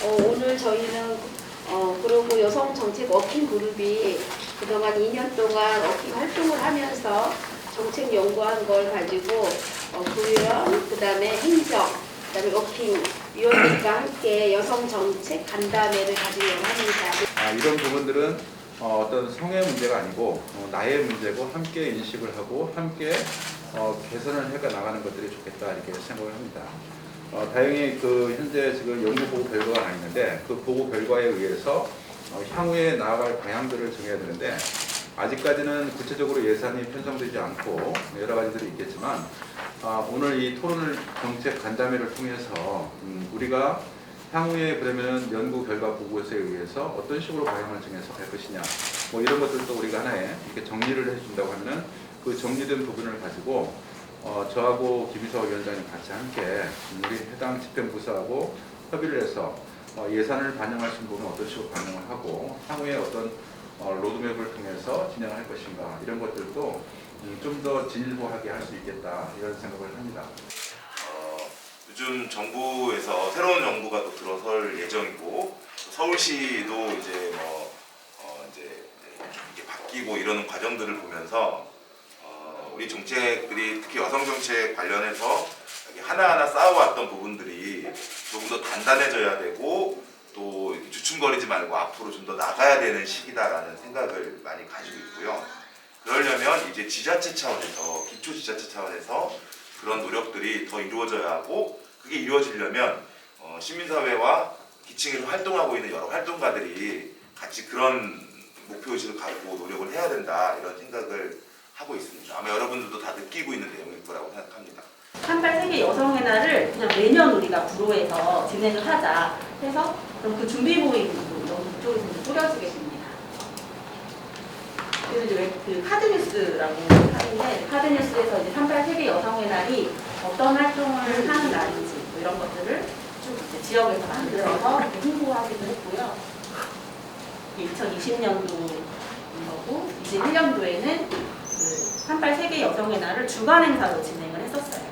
오늘 저희는 그리고 여성 정책 워킹 그룹이 그동안 2년 동안 워킹 활동을 하면서 정책 연구한 걸 가지고 교육, 그다음에 행정, 그다음에 워킹 위원들과 함께 여성 정책 간담회를 가지려고 합니다. 이런 부분들은 어떤 성의 문제가 아니고 나의 문제고 함께 인식을 하고 함께 개선을 해 나가는 것들이 좋겠다 이렇게 생각을 합니다. 다행히 현재 지금 연구 보고 결과가 나 있는데 그 보고 결과에 의해서 향후에 나아갈 방향들을 정해야 되는데 아직까지는 구체적으로 예산이 편성되지 않고 여러 가지들이 있겠지만 오늘 이 토론을 정책 간담회를 통해서 우리가 향후에 그러면 연구 결과 보고서에 의해서 어떤 식으로 방향을 정해서 갈 것이냐 이런 것들도 우리가 하나의 이렇게 정리를 해준다고 하면은 그 정리된 부분을 가지고 저하고 김희서 위원장님 같이 함께 우리 해당 집행부서하고 협의를 해서 예산을 반영할 수 있는 부분은 어떤 식으로 반영을 하고 향후에 어떤 로드맵을 통해서 진행을 할 것인가 이런 것들도 좀 더 진일보하게 할 수 있겠다 이런 생각을 합니다. 요즘 정부에서 새로운 정부가 또 들어설 예정이고 서울시도 이제 이제 이게 바뀌고 이러는 과정들을 보면서 우리 정책들이 특히 여성 정책 관련해서 하나하나 쌓아왔던 부분들이 조금 더 단단해져야 되고 또 주춤거리지 말고 앞으로 좀 더 나가야 되는 시기다라는 생각을 많이 가지고 있고요. 그러려면 이제 지자체 차원에서 기초지자체 차원에서 그런 노력들이 더 이루어져야 하고 그게 이루어지려면 시민사회와 기층에서 활동하고 있는 여러 활동가들이 같이 그런 목표의식을 갖고 노력을 해야 된다 이런 생각을 하고 있습니다. 아마 여러분들도 다 느끼고 있는 내용일 거라고 생각합니다. 38 세계 여성의 날을 그냥 매년 우리가 구로에서 진행을 하자 해서 그럼 그 준비 모임도 이쪽에서 꾸려지게 됩니다. 그래서 이제 그 카드뉴스라고 하는데 카드뉴스에서 이제 38 세계 여성의 날이 어떤 활동을 하는 날인지 이런 것들을 쭉 이제 지역에서 만들어서 홍보하기도 했고요. 2020년도인 거고 21년도에는 그 38 세계 여성의 날을 주간 행사로 진행을 했었어요.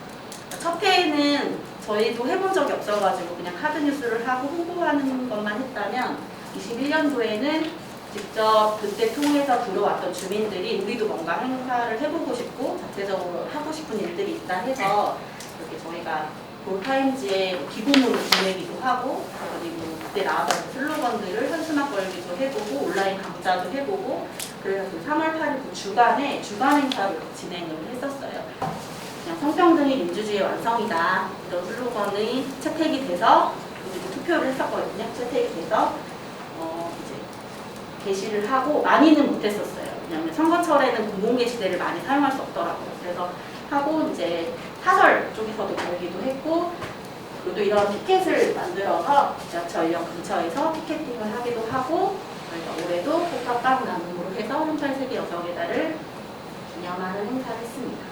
첫 해에는 저희도 해본 적이 없어가지고 그냥 카드뉴스를 하고 홍보하는 것만 했다면 21년도에는 직접 그때 통해서 들어왔던 주민들이 우리도 뭔가 행사를 해보고 싶고 자체적으로 하고 싶은 일들이 있다 해서 이렇게 저희가 볼타임즈에 기금으로 보내기도 하고 그리고 그때 나왔던 슬로건들을 현수막 걸기도 해보고 온라인 강좌도 해보고 그래서 그 3월 8일 그 주간에 주간 행사를 진행을 했었어요. 그냥 성평등이 민주주의의 완성이다 이런 슬로건이 채택이 돼서 우리도 투표를 했었거든요. 채택이 돼서 이제 게시를 하고 많이는 못했었어요. 왜냐하면 선거철에는 공공게시대를 많이 사용할 수 없더라고요. 그래서 하고 이제 사설 쪽에서도 보기도 했고 그리고 이런 티켓을 만들어서 지하철역 근처에서 티켓팅을 하기도 하고 저희가 올해도 꽃값 나눔으로 해서 38 세계 여성의 달을 기념하는 행사를 했습니다.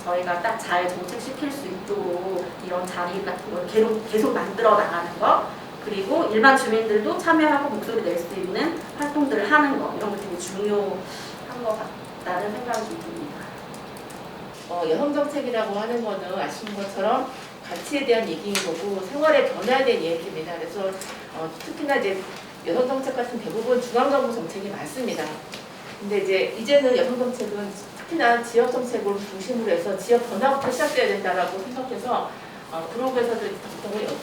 저희가 딱 잘 정책시킬 수 있도록 이런 자리 같은 걸 계속 만들어 나가는 거 그리고 일반 주민들도 참여하고 목소리 낼 수 있는 활동들을 하는 거 이런 거 되게 중요한 것 같다는 생각이 좀 듭니다. 여성 정책이라고 하는 거는 아시는 것처럼 가치에 대한 얘기인 거고 생활의 변화에 대한 얘기입니다. 그래서 특히나 이제 여성 정책 같은 대부분 중앙정부 정책이 많습니다. 근데 이제는 여성 정책은 특히나 지역 정책을 중심으로 해서 지역 변화부터 시작돼야 된다라고 생각해서 그룹에서도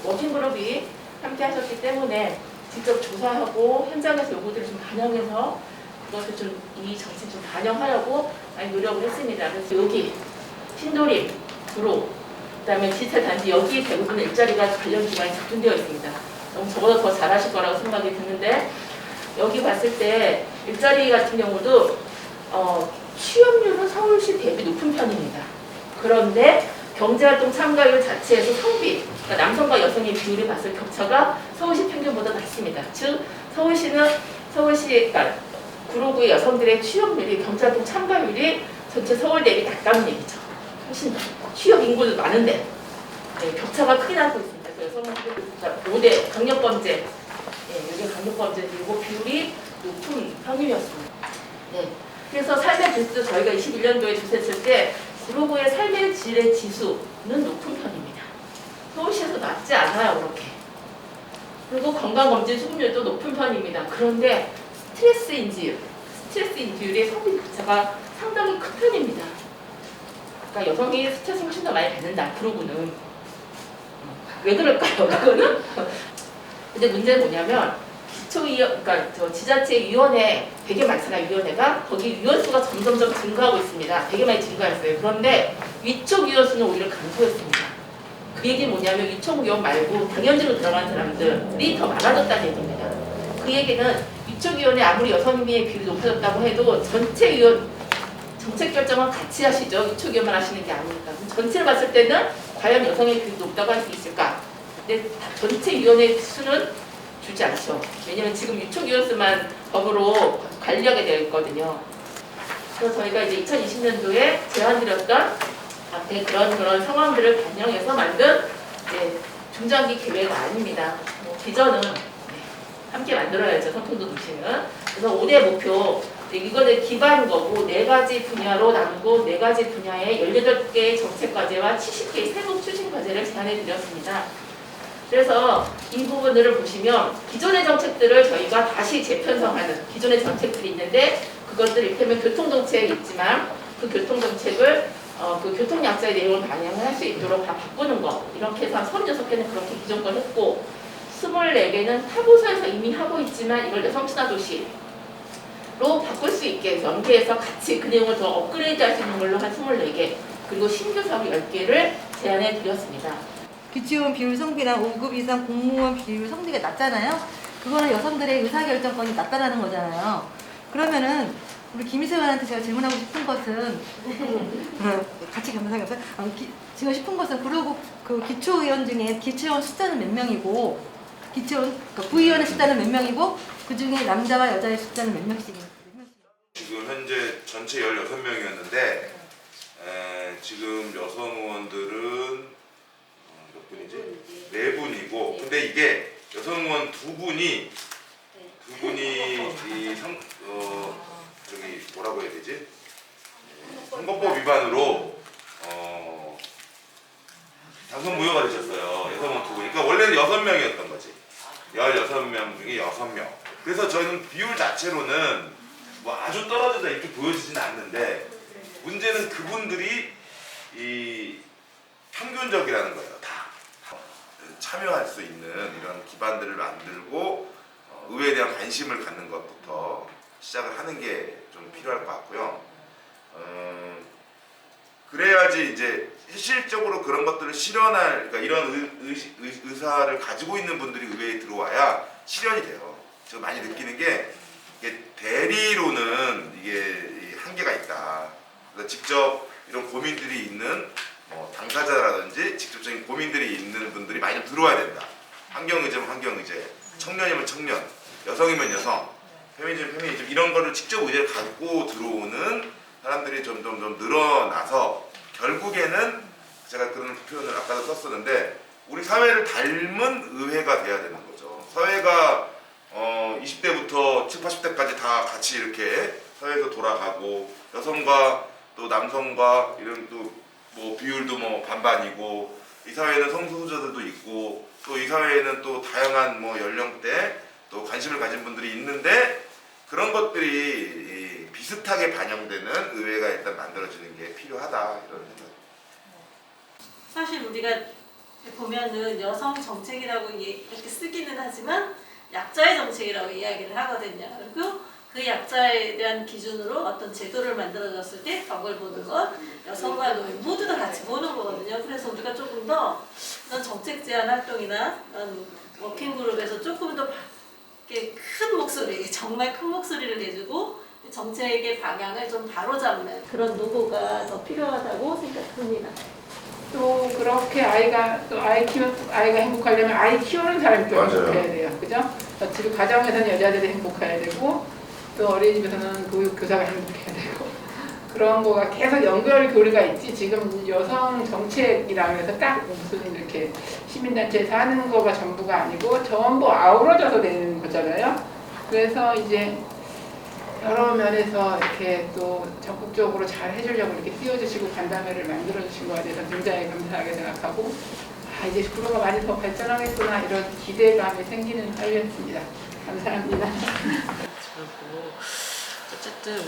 워킹그룹이 함께 하셨기 때문에 직접 조사하고 현장에서 요구들을 좀 반영해서 그것을 좀 이 정책 좀 반영하려고 많이 노력을 했습니다. 그래서 여기 신도림, 구로, 그다음에 디지털 단지 여기 대부분 일자리가 관련 기관이 집중되어 있습니다. 너무 저보다 더 잘하실 거라고 생각이 드는데 여기 봤을 때 일자리 같은 경우도 취업률은 서울시 대비 높은 편입니다. 그런데 경제활동 참가율 자체에서 성비, 그러니까 남성과 여성의 비율을 봤을 때 격차가 서울시 평균보다 낮습니다. 즉 그러니까 구로구의 여성들의 취업률이 경제활동 참가율이 전체 서울 대비 낮다는 얘기죠. 훨씬 더 취업 인구도 많은데 격차가 크게 나고 있습니다. 그래서 여성들 5대 강력범죄, 여기 강력범죄 그리고 비율이 높은 편이었습니다. 그래서 삶의 질도 저희가 21년도에 조사했을 때 구로구의 삶의 질의 지수는 높은 편입니다. 서울시에서 낮지 않아요, 그렇게. 그리고 건강검진 수급률도 높은 편입니다. 그런데 스트레스 인지율이 성비 격차가 상당히 큰 편입니다. 그러니까 여성이 스트레스 훨씬 더 많이 받는다. 앞으로는 왜 그럴까요? 그거는 근데 문제는 뭐냐면 그러니까 저 지자체위원회 되게 많잖아요. 위원회가 거기 위원수가 점점점 증가하고 있습니다. 되게 많이 증가했어요. 그런데 위촉 위원수는 오히려 감소했습니다. 그 얘기는 뭐냐면 위촉 위원 말고 당연직으로 들어간 사람들이 더 많아졌다는 얘기입니다. 그 얘기는 위촉위원회 아무리 여성의 비율이 높아졌다고 해도 전체 위원 정책 결정은 같이 하시죠. 위촉위원만 하시는 게 아니니까. 그럼 전체를 봤을 때는 과연 여성의 비율이 높다고 할 수 있을까? 근데 전체 위원회 수는 주지 않죠. 왜냐면 지금 위촉위원 수만 법으로 관리하게 되어 있거든요. 그래서 저희가 이제 2020년도에 제안드렸던 앞에 그런 상황들을 반영해서 만든 이제 중장기 계획은 아닙니다. 비전은 함께 만들어야죠. 성평등 도시는. 그래서 5대 목표 이거는 기반인 거고 4가지 분야로 나누고 4가지 분야에 18개의 정책 과제와 70개의 세부 추진 과제를 제안해 드렸습니다. 그래서 이 부분들을 보시면 기존의 정책들을 저희가 다시 재편성하는 기존의 정책들이 있는데 그것들 이를테면 교통정책이 있지만 그 교통정책을 그 교통약자의 내용을 반영을 할 수 있도록 다 바꾸는 거 이렇게 해서 36개는 그렇게 기존 걸 했고 24개는 타부서에서 이미 하고 있지만 이걸 여성친화 도시로 바꿀 수 있게 연계해서 같이 그 내용을 더 업그레이드 할 수 있는 걸로 한 24개 그리고 신규 사업 10개를 제안해 드렸습니다. 기초원 비율 성비나 5급 이상 공무원 비율 성비가 낮잖아요. 그거는 여성들의 의사결정권이 낮다라는 거잖아요. 그러면은 우리 김희세관한테 제가 질문하고 싶은 것은 같이 감사하게 없어요? 지금 싶은 것은 그리고 그 기초의원 중에 기초의원 숫자는 몇 명이고 기초의원 그러니까 부의원의 숫자는 몇 명이고 그 중에 남자와 여자의 숫자는 몇 명씩입니까? 지금 현재 전체 16명이었는데 지금 여성 의원들은 몇 분이지? 4분이고 근데 이게 여성 의원 2분이 저기 뭐라고 해야 되지? 선거법 위반으로 당선 무효가 되셨어요. 여성 의원 2분. 그러니까 원래는 6명이었던 거지. 16명 중에 6명. 그래서 저희는 비율 자체로는 뭐 아주 떨어져서 이렇게 보여지지는 않는데 문제는 그분들이 이 평균적이라는 거예요. 다 참여할 수 있는 이런 기반들을 만들고 의회에 대한 관심을 갖는 것부터 시작을 하는 게 좀 필요할 것 같고요. 그래야지 이제 실질적으로 그런 것들을 실현할 그러니까 이런 의사를 가지고 있는 분들이 의회에 들어와야 실현이 돼요. 제가 많이 느끼는 게 이게 대리로는 이게 한계가 있다. 그래서 직접 이런 고민들이 있는 당사자라든지 직접적인 고민들이 있는 분들이 많이 좀 들어와야 된다. 환경의제면 환경의제, 청년이면 청년, 여성이면 여성, 페미니즘 이런 거를 직접 의제를 갖고 들어오는 사람들이 점점 좀 늘어나서 결국에는 제가 그런 표현을 아까도 썼었는데 우리 사회를 닮은 의회가 돼야 되는 거죠. 사회가 20대부터 7, 80대까지 다 같이 이렇게 사회에서 돌아가고 여성과 또 남성과 이런 또 뭐 비율도 뭐 반반이고 이 사회에는 성소수자들도 있고 또 이 사회에는 또 다양한 뭐 연령대 또 관심을 가진 분들이 있는데 그런 것들이 비슷하게 반영되는 의회가 일단 만들어지는 게 필요하다 이런 생각. 사실 우리가 보면은 여성 정책이라고 이렇게 쓰기는 하지만 약자의 정책이라고 이야기를 하거든요. 그리고 그 약자에 대한 기준으로 어떤 제도를 만들어졌을 때 덕을 보는 것, 여성과 노인 모두 다 같이 보는 거거든요. 그래서 우리가 조금 더 이런 정책 제안 활동이나 이런 워킹그룹에서 조금 더 큰 목소리, 정말 큰 목소리를 내주고 정책의 방향을 좀 바로잡는 그런 노고가 더 필요하다고 생각합니다. 또 그렇게 아이가 행복하려면 아이 키우는 사람이 또 행복해야 돼요, 그죠? 지금 가정에서는 여자들이 행복해야 되고 또 어린이집에서는 교사가 행복해야 되고 그런 거가 계속 연결고리가 있지. 지금 여성 정책이라고 해서 딱 무슨 이렇게 시민단체에서 하는 거가 전부가 아니고 전부 아우러져서 되는 거잖아요. 그래서 이제 여러 면에서 이렇게 또 적극적으로 잘 해주려고 이렇게 띄워주시고 간담회를 만들어주신 거에 대해서 굉장히 감사하게 생각하고 이제 구로가 많이 더 발전하겠구나 이런 기대감이 생기는 하루였습니다. 감사합니다. 그리고 어쨌든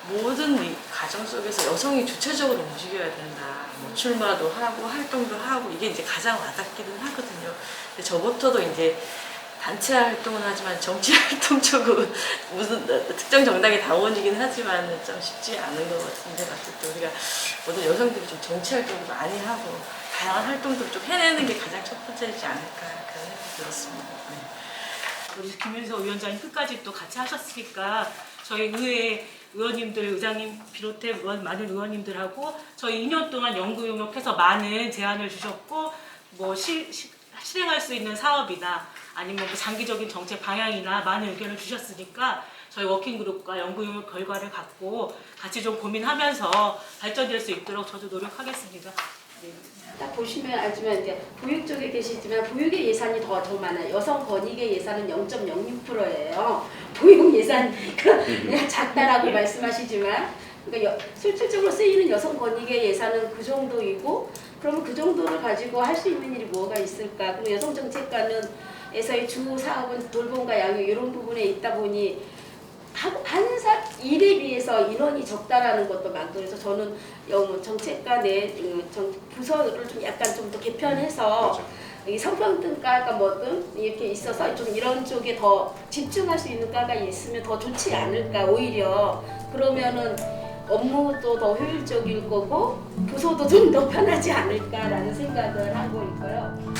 모든 이 과정 속에서 여성이 주체적으로 움직여야 된다. 뭐 출마도 하고 활동도 하고 이게 이제 가장 와닿기는 하거든요. 근데 저부터도 이제 단체 활동은 하지만 정치 활동 쪽은 무슨 특정 정당에 당원이긴 하지만 좀 쉽지 않은 것 같은데 봤을 때 우리가 모든 여성들이 좀 정치 활동도 많이 하고 다양한 활동들을 좀 해내는 게 가장 첫 번째이지 않을까 그런 생각이 들었습니다. 네. 우리 김윤서 위원장님 끝까지 또 같이 하셨으니까 저희 의회 의원님들, 의장님 비롯해 많은 의원님들하고 저희 2년 동안 연구 용역해서 많은 제안을 주셨고 뭐 실행할 수 있는 사업이나 아니면 뭐 장기적인 정책 방향이나 많은 의견을 주셨으니까 저희 워킹그룹과 연구 용역 결과를 갖고 같이 좀 고민하면서 발전될 수 있도록 저도 노력하겠습니다. 네. 딱 보시면 알지만 이제 보육 쪽에 계시지만 보육의 예산이 더 많아요. 여성 권익의 예산은 0.06%예요. 보육 예산 그냥 작다라고 말씀하시지만 그러니까 실질적으로 쓰이는 여성 권익의 예산은 그 정도이고 그러면 그 정도를 가지고 할 수 있는 일이 뭐가 있을까? 그럼 여성 정책관은 에서의 주 사업은 돌봄과 양육 이런 부분에 있다 보니 한사 일에 비해서 인원이 적다라는 것도 많고 그래서 저는 정책과 내 부서를 좀 약간 좀 더 개편해서 이 성평등과가 뭐든 이렇게 있어서 좀 이런 쪽에 더 집중할 수 있는 과가 있으면 더 좋지 않을까 오히려 그러면은 업무도 더 효율적일 거고 부서도 좀 더 편하지 않을까라는 생각을 하고 있고요.